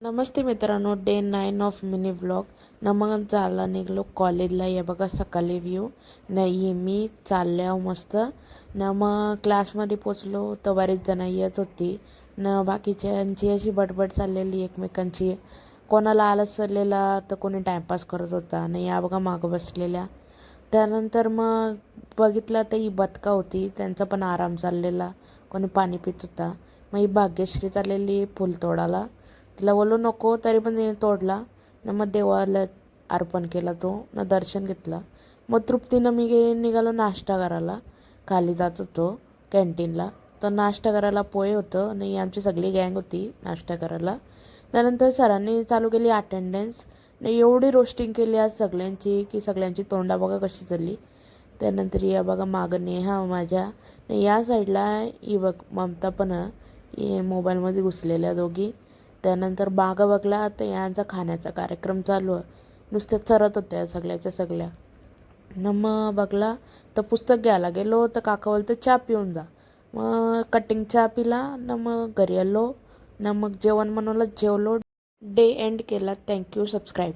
नमस्ते मित्रांनो, day 9 of mini vlog. मग चालला निघलो कॉलेजला. या बघा सकाळी व्ह्यू. नाही मी चालल्या मस्त. मग क्लासमध्ये पोचलो तर बरेच जण येत होती. बाकीच्यांची अशी बडबड चाललेली एकमेकांची. कोणाला आलस चाललेला तर कोणी टाईमपास करत होता. नाही या बघा मागं बसलेल्या. त्यानंतर मग बघितलं तर ही बदका होती, त्यांचा पण आराम चाललेला. कोणी पाणी पित होता. मग ही भाग्यश्री चाललेली फुल तोडाला. तिला बोलू नको तरी पण तिने तोडला. मग देवाला अर्पण केला तो दर्शन घेतलं. मग तृप्तीनं मी निघालो नाश्ता करायला. खाली जात होतो कॅन्टीनला. तर नाश्ता करायला पोहे होतं आणि आमची सगळी गँग होती नाश्ता करायला. त्यानंतर सरांनी चालू केली अटेंडन्स. एवढी रोस्टिंग केली आज सगळ्यांची की सगळ्यांची तोंडा बघा कशी झाली. त्यानंतर या बघा मागं नेहा माझ्या. या साईडला ही बघ ममता पण मोबाईलमध्ये घुसलेल्या दोघी. त्यानंतर बागा बघला तर यांचा खाण्याचा कार्यक्रम चालू आहे. नुसत्या चरत होत्या सगळ्याच्या सगळ्या. मग बघला तर पुस्तक घ्यायला गेलो तर काका बोलतं चहा पिऊन जा. मग कटिंग चहा पिला मग घरी आलो. मग जेवण बनवलं, जेवलो. डे एंड केला. थँक्यू. सबस्क्राईब.